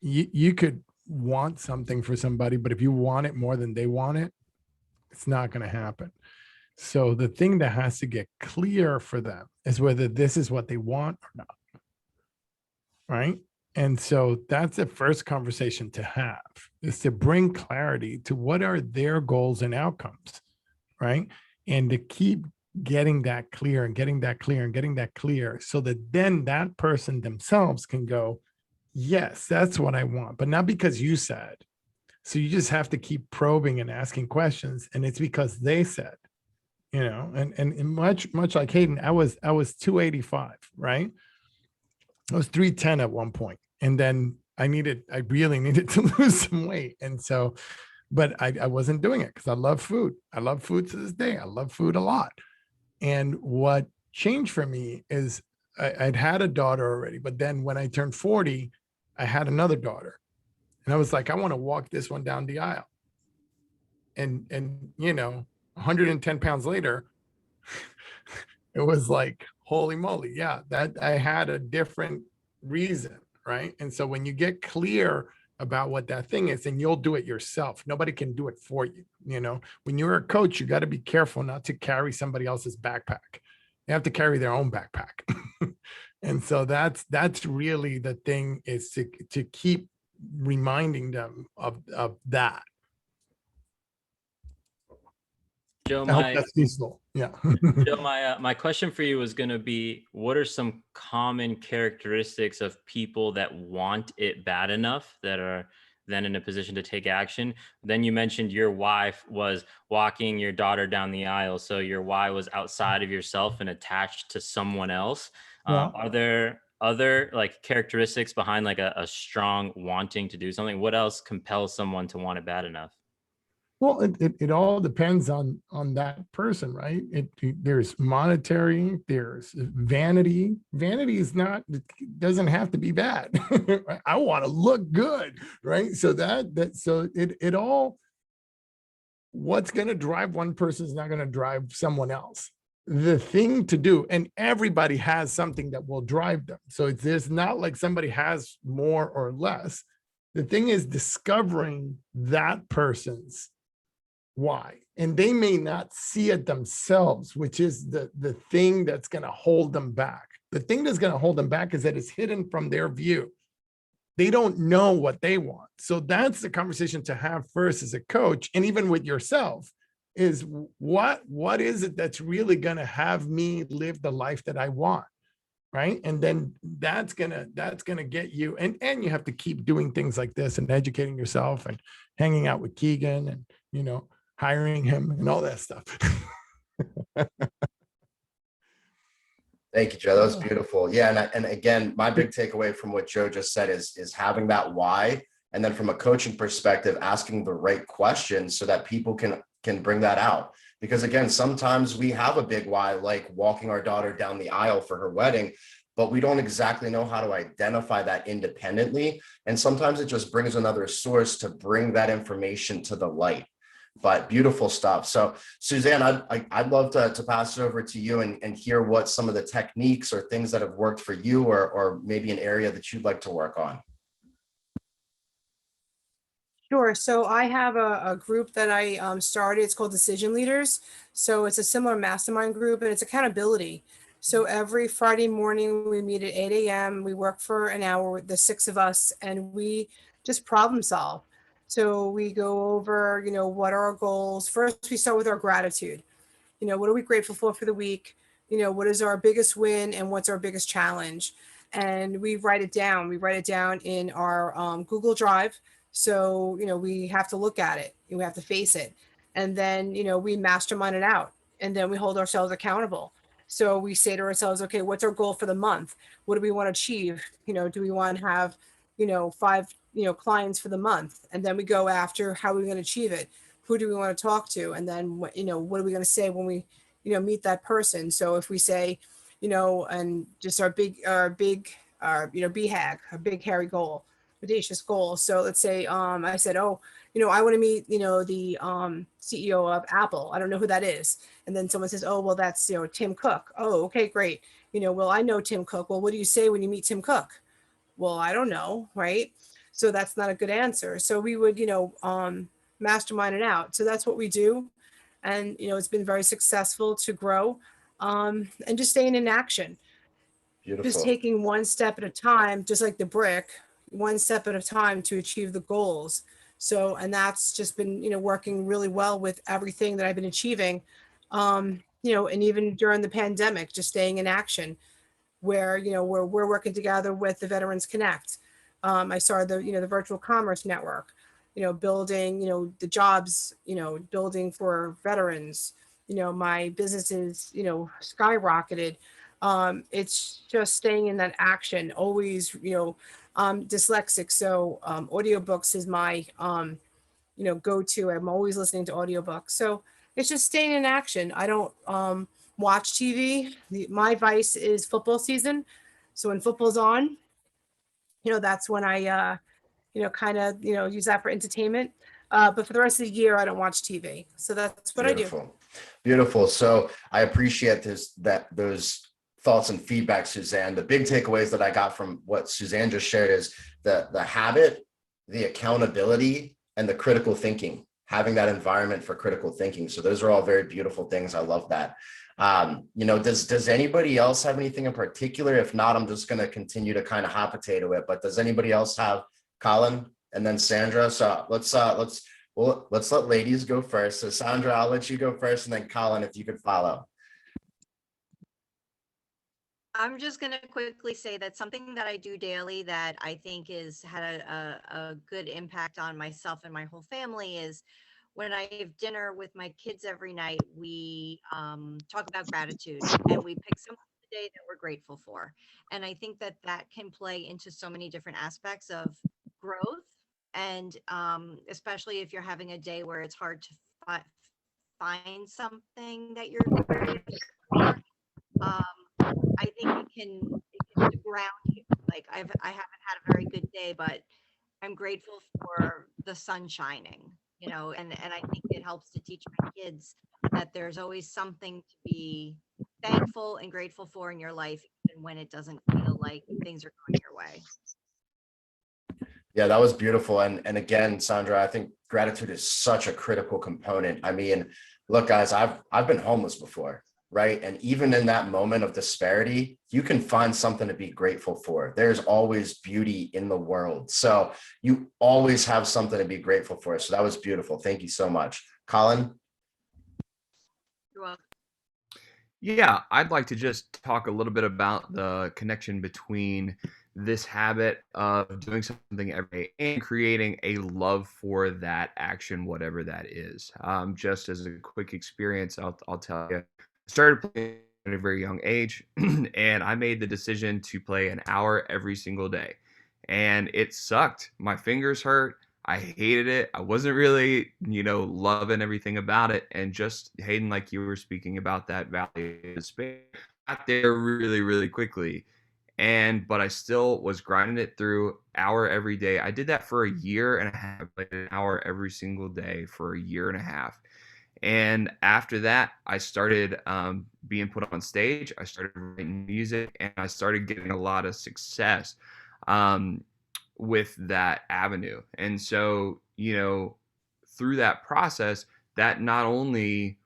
you could want something for somebody, but if you want it more than they want it, it's not going to happen. So the thing that has to get clear for them is whether this is what they want or not, right? And so that's the first conversation to have, is to bring clarity to what are their goals and outcomes, right? And to keep getting that clear and getting that clear and getting that clear so that then that person themselves can go, yes, that's what I want, but not because you said. So you just have to keep probing and asking questions. And it's because they said, you know, and much like Hayden, I was 285, right? I was 310 at one point. And then I really needed to lose some weight. And so, but I wasn't doing it because I love food. I love food to this day. I love food a lot. And what changed for me is I'd had a daughter already, but then when I turned 40, I had another daughter. And I was like, I want to walk this one down the aisle. And you know, 110 pounds later, it was like, holy moly. Yeah, that I had a different reason, right? And so when you get clear about what that thing is, and you'll do it yourself. Nobody can do it for you. You know, when you're a coach, you got to be careful not to carry somebody else's backpack. They have to carry their own backpack. And so that's really the thing, is to keep reminding them of that. Joe, I hope that's useful. Yeah. Joe, my question for you was going to be, what are some common characteristics of people that want it bad enough that are then in a position to take action? Then you mentioned your wife was walking your daughter down the aisle. So your why was outside of yourself and attached to someone else. Yeah. Are there other like characteristics behind like a strong wanting to do something? What else compels someone to want it bad enough? Well, it all depends on that person, right? There's monetary, there's vanity. Vanity is not, it doesn't have to be bad. Right? I want to look good, right? So so it all, what's going to drive one person is not going to drive someone else. The thing to do, and everybody has something that will drive them. So there's not like somebody has more or less. The thing is discovering that person's why, and they may not see it themselves, which is the thing that's going to hold them back. The thing that's going to hold them back is that it's hidden from their view. They don't know what they want. So that's the conversation to have first as a coach, and even with yourself, is what is it that's really going to have me live the life that I want, right? And then that's gonna get you, and you have to keep doing things like this and educating yourself and hanging out with Keegan and, you know, hiring him and all that stuff. Thank you, Joe. That was beautiful. Yeah, and again, my big takeaway from what Joe just said is having that why, and then from a coaching perspective, asking the right questions so that people can bring that out. Because again, sometimes we have a big why, like walking our daughter down the aisle for her wedding, but we don't exactly know how to identify that independently. And sometimes it just brings another source to bring that information to the light. But beautiful stuff. So Suzanne, I'd love to pass it over to you and hear what some of the techniques or things that have worked for you, or maybe an area that you'd like to work on. Sure. So I have a group that I started. It's called Decision Leaders. So it's a similar mastermind group, and it's accountability. So every Friday morning, we meet at 8 a.m. We work for an hour, the six of us, and we just problem solve. So we go over, what are our goals? First, we start with our gratitude. What are we grateful for the week? What is our biggest win and what's our biggest challenge? And we write it down. We write it down in our Google Drive. So, we have to look at it. We have to face it. And then, we mastermind it out. And then we hold ourselves accountable. So we say to ourselves, okay, what's our goal for the month? What do we want to achieve? Do we want to have, five, clients for the month? And then we go after how are we going to achieve it? Who do we want to talk to? And then what are we going to say when we, meet that person? So if we say, and just our BHAG, a big hairy goal, audacious goal. So let's say, I said, oh, I want to meet, the CEO of Apple. I don't know who that is. And then someone says, oh, well, that's, Tim Cook. Oh, okay, great. Well, I know Tim Cook. Well, what do you say when you meet Tim Cook? Well, I don't know. Right. So that's not a good answer. So we would, mastermind it out. So that's what we do. And, it's been very successful to grow, and just staying in action, just Beautiful. taking one step at a time, just like the brick, one step at a time to achieve the goals. So, and that's just been, working really well with everything that I've been achieving. And even during the pandemic, just staying in action where, we're working together with the Veterans Connect. I started the virtual commerce network, building, the jobs, building for veterans. My businesses, skyrocketed. It's just staying in that action, always, dyslexic. So audiobooks is my, go-to. I'm always listening to audiobooks. So it's just staying in action. I don't watch TV. My vice is football season. So when football's on, that's when I, kind of, use that for entertainment. But for the rest of the year, I don't watch TV. So that's what I do. Beautiful. Beautiful. So I appreciate those thoughts and feedback, Suzanne. The big takeaways that I got from what Suzanne just shared is the habit, the accountability, and the critical thinking, having that environment for critical thinking. So those are all very beautiful things. I love that. Does anybody else have anything in particular? If not, I'm just going to continue to kind of hot potato it. But does anybody else have? Colin and then Sandra? So let's let ladies go first. So Sandra, I'll let you go first, and then Colin, if you could follow. I'm just going to quickly say that something that I do daily that I think is had a good impact on myself and my whole family is when I have dinner with my kids every night, we talk about gratitude and we pick something today that we're grateful for. And I think that that can play into so many different aspects of growth. And especially if you're having a day where it's hard to find something that you're grateful for. I think it can ground you. Like I haven't had a very good day, but I'm grateful for the sun shining, and I think it helps to teach my kids that there's always something to be thankful and grateful for in your life, even when it doesn't feel like things are going your way. Yeah, that was beautiful. And again, Sandra, I think gratitude is such a critical component. I mean, look, guys, I've been homeless before, right? And even in that moment of disparity, you can find something to be grateful for. There's always beauty in the world. So you always have something to be grateful for. So that was beautiful. Thank you so much. Colin? You're welcome. Yeah, I'd like to just talk a little bit about the connection between this habit of doing something every day and creating a love for that action, whatever that is. Just as a quick experience, I'll tell you, I started playing at a very young age, and I made the decision to play an hour every single day. And it sucked. My fingers hurt. I hated it. I wasn't really, loving everything about it. And just Hayden, like you were speaking about that value of space, got there really, really quickly. But I still was grinding it through hour every day. I did that for a year and a half, like an hour every single day for a year and a half. And after that, I started being put on stage. I started writing music, and I started getting a lot of success with that avenue. And so, through that process, that not only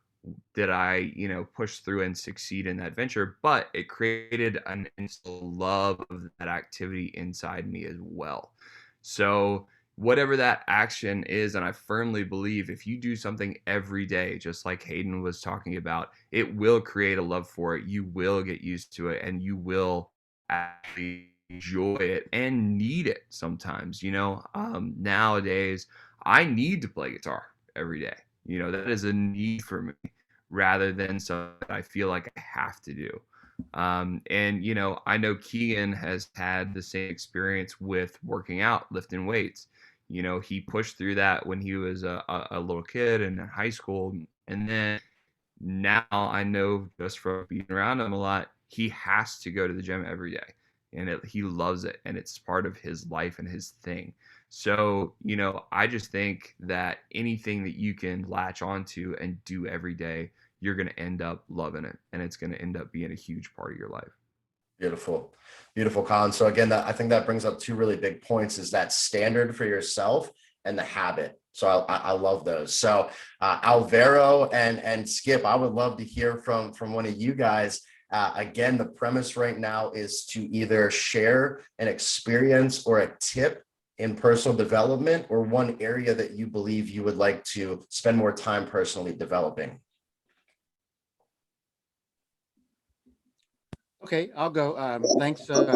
did I, push through and succeed in that venture, but it created an instant love of that activity inside me as well. So whatever that action is, and I firmly believe if you do something every day, just like Hayden was talking about, it will create a love for it. You will get used to it, and you will actually enjoy it and need it sometimes. Nowadays I need to play guitar every day. That is a need for me rather than something that I feel like I have to do. And I know Keegan has had the same experience with working out, lifting weights. He pushed through that when he was a little kid in high school. And then now I know, just from being around him a lot, he has to go to the gym every day, and he loves it, and it's part of his life and his thing. So, I just think that anything that you can latch onto and do every day, you're going to end up loving it, and it's going to end up being a huge part of your life. Beautiful, beautiful, Colin. So again, I think that brings up two really big points: is that standard for yourself and the habit. So I love those. So Alvaro and Skip, I would love to hear from one of you guys. Again, the premise right now is to either share an experience or a tip in personal development, or one area that you believe you would like to spend more time personally developing. Okay, I'll go. Thanks. Good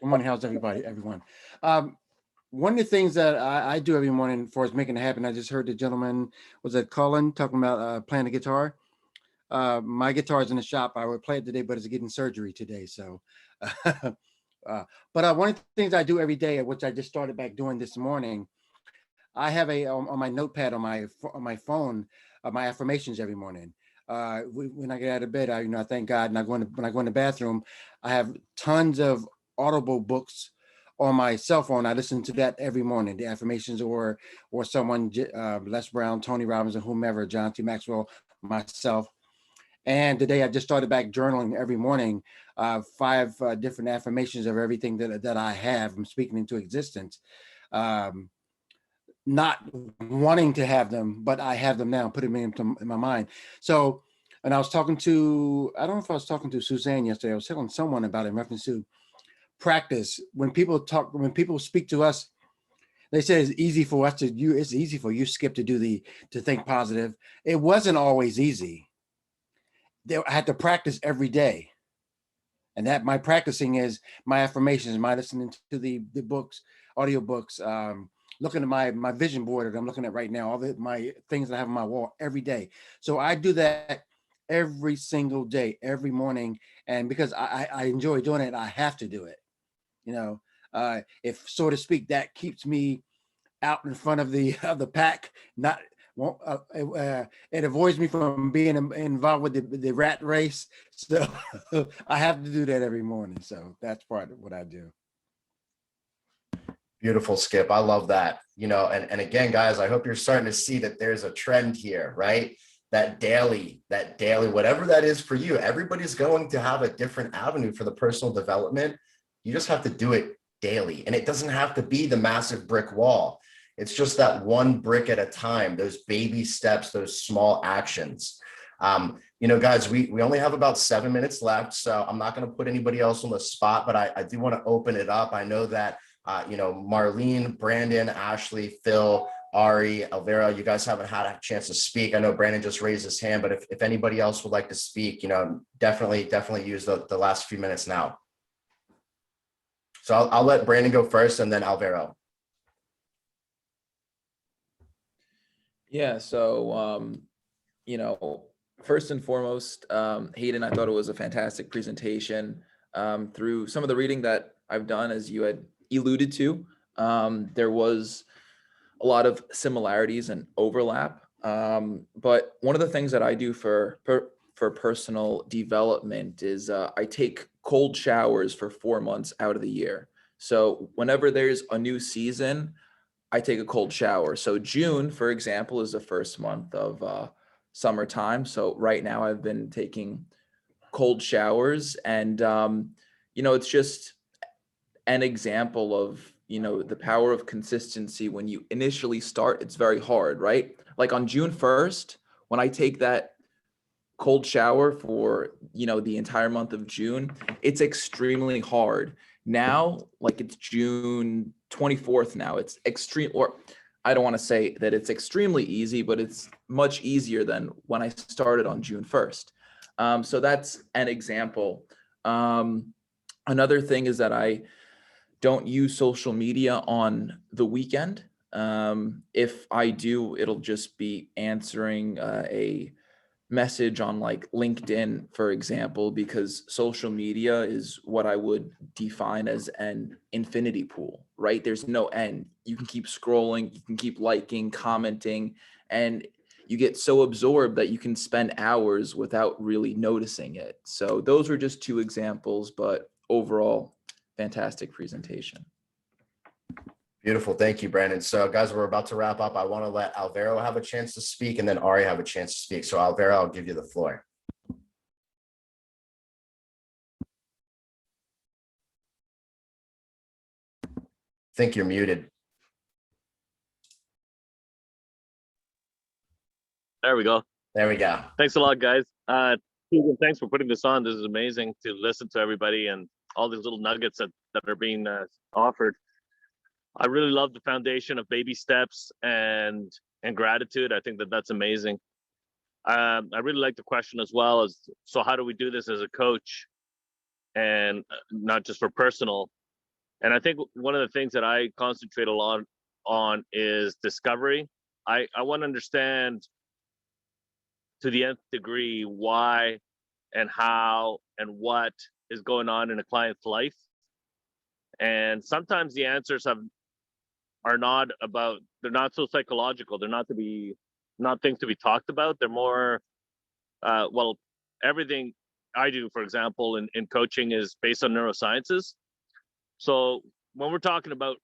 morning. How's everyone? One of the things that I do every morning for is making it happen. I just heard the gentleman, was it Colin, talking about playing the guitar. My guitar's in the shop. I would play it today, but it's getting surgery today. So, but one of the things I do every day, which I just started back doing this morning, I have on my notepad on my phone, my affirmations every morning. When I get out of bed, I thank God, and when I go in the bathroom, I have tons of Audible books on my cell phone. I listen to that every morning, the affirmations, or someone, Les Brown, Tony Robbins, or whomever, John T. Maxwell, myself. And today I just started back journaling every morning, 5 different affirmations of everything that I have. I'm speaking into existence. Not wanting to have them, but I have them now, putting them in my mind. So, and I was talking to, I don't know if I was talking to Suzanne yesterday. I was telling someone about it in reference to practice. When people speak to us, they say it's easy for us it's easy for you, Skip, to think positive. It wasn't always easy. I had to practice every day. And that my practicing is my affirmations, my listening to the books, audio books, looking at my vision board that I'm looking at right now, all my things that I have on my wall every day. So I do that every single day, every morning. And because I enjoy doing it, I have to do it. If, so to speak, that keeps me out in front of the pack, it avoids me from being involved with the rat race. So I have to do that every morning. So that's part of what I do. Beautiful, Skip. I love that. And again, guys, I hope you're starting to see that there's a trend here, right? That daily, whatever that is for you, everybody's going to have a different avenue for the personal development. You just have to do it daily. And it doesn't have to be the massive brick wall. It's just that one brick at a time, those baby steps, those small actions. Guys, we only have about 7 minutes left, so I'm not going to put anybody else on the spot, but I do want to open it up. I know that Marlene, Brandon, Ashley, Phil, Ari, Alvaro, you guys haven't had a chance to speak. I know Brandon just raised his hand, but if anybody else would like to speak, definitely use the last few minutes now. So I'll let Brandon go first and then Alvaro. Yeah, so, first and foremost, Hayden, I thought it was a fantastic presentation. Through some of the reading that I've done, as you had alluded to, there was a lot of similarities and overlap. But one of the things that I do for personal development is I take cold showers for 4 months out of the year. So whenever there's a new season, I take a cold shower. So June, for example, is the first month of summertime. So right now I've been taking cold showers, and it's just an example of the power of consistency. When you initially start, it's very hard, right? Like on June 1st, when I take that cold shower for, the entire month of June, it's extremely hard. Now, like it's June 24th now, it's extreme, or I don't want to say that it's extremely easy, but it's much easier than when I started on June 1st. So that's an example. Another thing is that I don't use social media on the weekend. If I do, it'll just be answering a message on like LinkedIn, for example, because social media is what I would define as an infinity pool, right? There's no end. You can keep scrolling, you can keep liking, commenting, and you get so absorbed that you can spend hours without really noticing it. So those were just two examples, but overall, fantastic presentation. Beautiful. Thank you, Brandon. So guys, we're about to wrap up. I want to let Alvaro have a chance to speak and then Ari have a chance to speak. So Alvaro, I'll give you the floor. I think you're muted. There we go. There we go. Thanks a lot, guys. Keegan, thanks for putting this on. This is amazing to listen to everybody and all these little nuggets that are being offered. I really love the foundation of baby steps and gratitude. I think that's amazing. I really like the question as well as, so how do we do this as a coach and not just for personal? And I think one of the things that I concentrate a lot on is discovery. I want to understand to the nth degree why and how and what is going on in a client's life. And sometimes the answers are not about, they're not so psychological. They're not things to be talked about. They're more, well, everything I do, for example, in coaching is based on neurosciences. So when we're talking about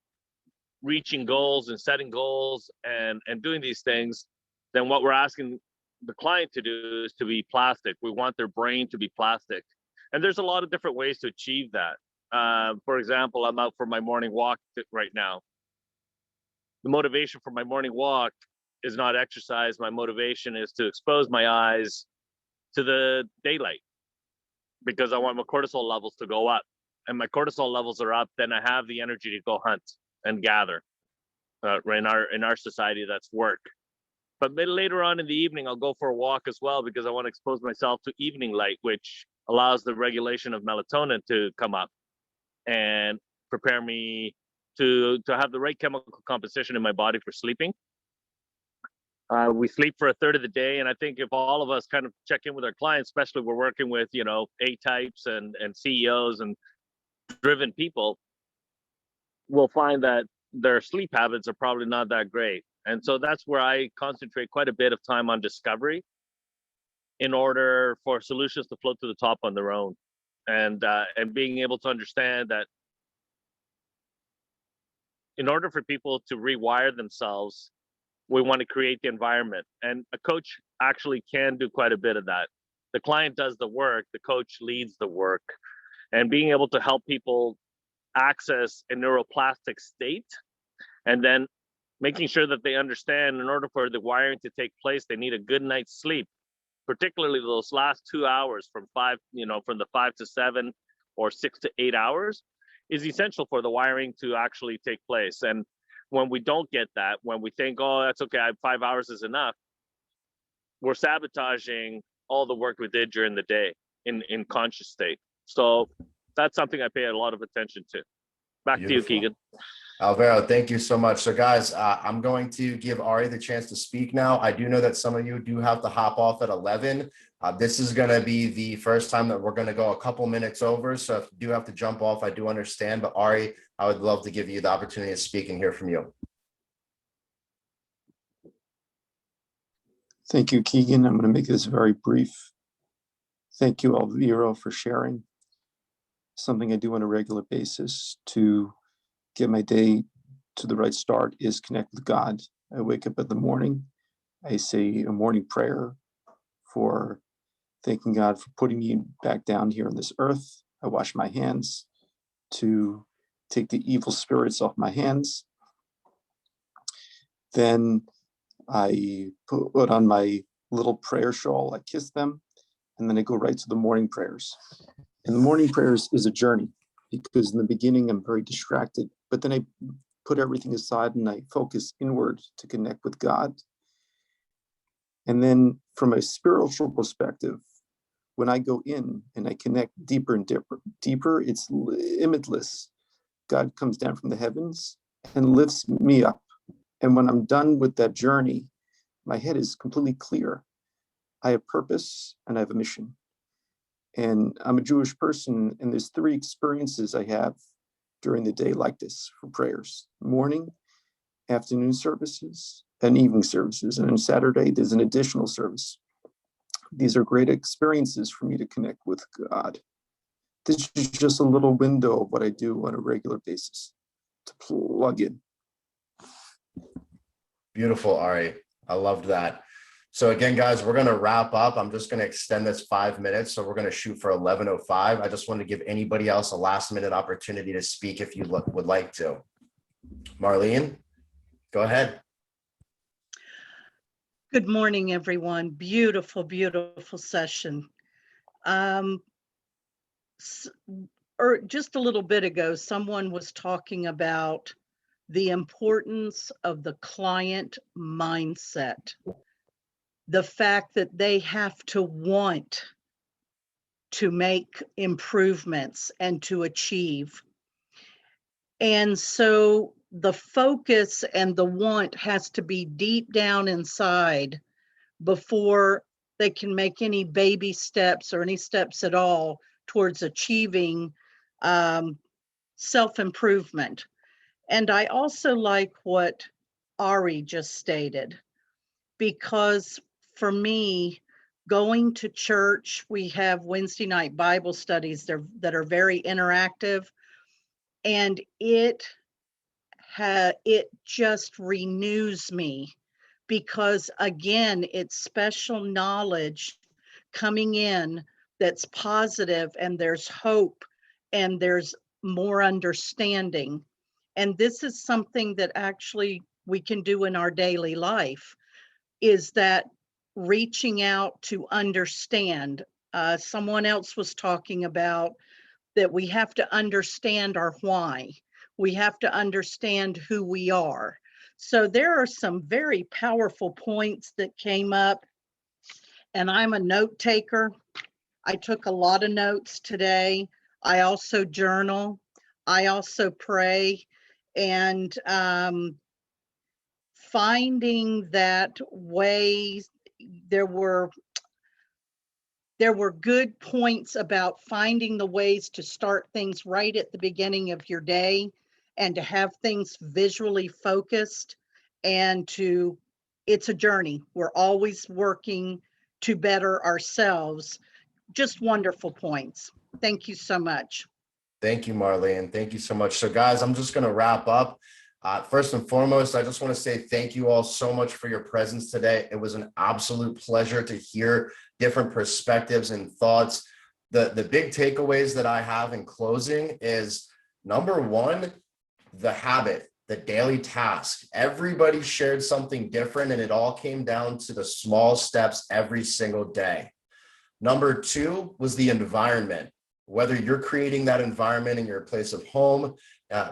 reaching goals and setting goals and doing these things, then what we're asking the client to do is to be plastic. We want their brain to be plastic. And there's a lot of different ways to achieve that. For example, I'm out for my morning walk right now. The motivation for my morning walk is not exercise. My motivation is to expose my eyes to the daylight because I want my cortisol levels to go up. And my cortisol levels are up, then I have the energy to go hunt and gather. In our society, that's work. But later on in the evening, I'll go for a walk as well because I want to expose myself to evening light, which allows the regulation of melatonin to come up and prepare me to have the right chemical composition in my body for sleeping. We sleep for a third of the day. And I think if all of us kind of check in with our clients, especially we're working with, A-types and CEOs and driven people, we'll find that their sleep habits are probably not that great. And so that's where I concentrate quite a bit of time on discovery in order for solutions to float to the top on their own. And being able to understand that in order for people to rewire themselves, we want to create the environment. And a coach actually can do quite a bit of that. The client does the work, the coach leads the work. And being able to help people access a neuroplastic state and then making sure that they understand in order for the wiring to take place, they need a good night's sleep, particularly those last 2 hours from the 5 to 7 or 6 to 8 hours is essential for the wiring to actually take place. And when we don't get that, when we think, oh, that's okay, 5 hours is enough, we're sabotaging all the work we did during the day in conscious state. So that's something I pay a lot of attention to. Back to you, Keegan. Alvaro, thank you so much. So guys, I'm going to give Ari the chance to speak now. I do know that some of you do have to hop off at 11. This is going to be the first time that we're going to go a couple minutes over. So if you do have to jump off, I do understand. But Ari, I would love to give you the opportunity to speak and hear from you. Thank you, Keegan. I'm going to make this very brief. Thank you, Alvaro, for sharing. Something I do on a regular basis to get my day to the right start is connect with God. I wake up in the morning. I say a morning prayer for thanking God for putting me back down here on this earth. I wash my hands to take the evil spirits off my hands. Then I put on my little prayer shawl. I kiss them. and then I go right to the morning prayers. And the morning prayers is a journey, because in the beginning I'm very distracted, but then I put everything aside and I focus inward to connect with God. And then from a spiritual perspective, when I go in and I connect deeper and deeper, it's limitless. God comes down from the heavens and lifts me up. And when I'm done with that journey, my head is completely clear. I have purpose and I have a mission. And I'm a Jewish person, and there's 3 experiences I have during the day like this for prayers: morning, afternoon services, and evening services. And on Saturday, there's an additional service. These are great experiences for me to connect with God. This is just a little window of what I do on a regular basis to plug in. Beautiful, Ari. I loved that. So again, guys, we're going to wrap up. I'm just going to extend this 5 minutes. So we're going to shoot for 11:05. I just want to give anybody else a last minute opportunity to speak if you would like to. Marlene, go ahead. Good morning, everyone. Beautiful, beautiful session. Or just a little bit ago, someone was talking about the importance of the client mindset. The fact that they have to want to make improvements and to achieve. And so the focus and the want has to be deep down inside before they can make any baby steps or any steps at all towards achieving self-improvement. And I also like what Ari just stated, because for me, going to church, we have Wednesday night Bible studies that are very interactive, and it just renews me, because again, it's special knowledge coming in that's positive, and there's hope, and there's more understanding. And this is something that actually we can do in our daily life, is that reaching out to understand. Someone else was talking about that we have to understand our why. We have to understand who we are. So there are some very powerful points that came up, and I'm a note taker. I took a lot of notes today. I also journal. I also pray, and finding that way, there were good points about finding the ways to start things right at the beginning of your day, and to have things visually focused, and it's a journey. We're always working to better ourselves. Just wonderful points. Thank you so much. Thank you, Marlene. Thank you so much. So guys, I'm just going to wrap up. First and foremost, I just want to say thank you all so much for your presence today. It was an absolute pleasure to hear different perspectives and thoughts. The big takeaways that I have in closing is, number one, the habit, the daily task. Everybody shared something different, and it all came down to the small steps every single day. Number two was the environment. Whether you're creating that environment in your place of home,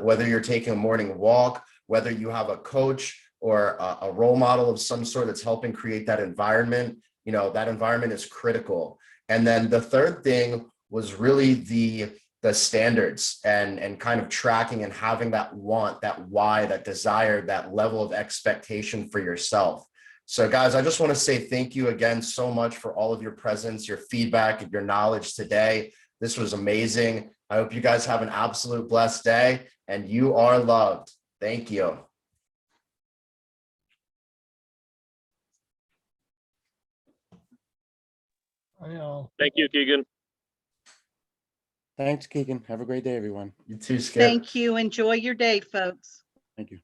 whether you're taking a morning walk, whether you have a coach or a role model of some sort that's helping create that environment, that environment is critical. And then the third thing was really the standards and kind of tracking and having that want, that why, that desire, that level of expectation for yourself. So guys, I just want to say thank you again so much for all of your presence, your feedback, and your knowledge today. This was amazing. I hope you guys have an absolute blessed day, and you are loved. Thank you. Thank you, Keegan. Thanks, Keegan. Have a great day, everyone. You too, Skip. Thank you. Enjoy your day, folks. Thank you.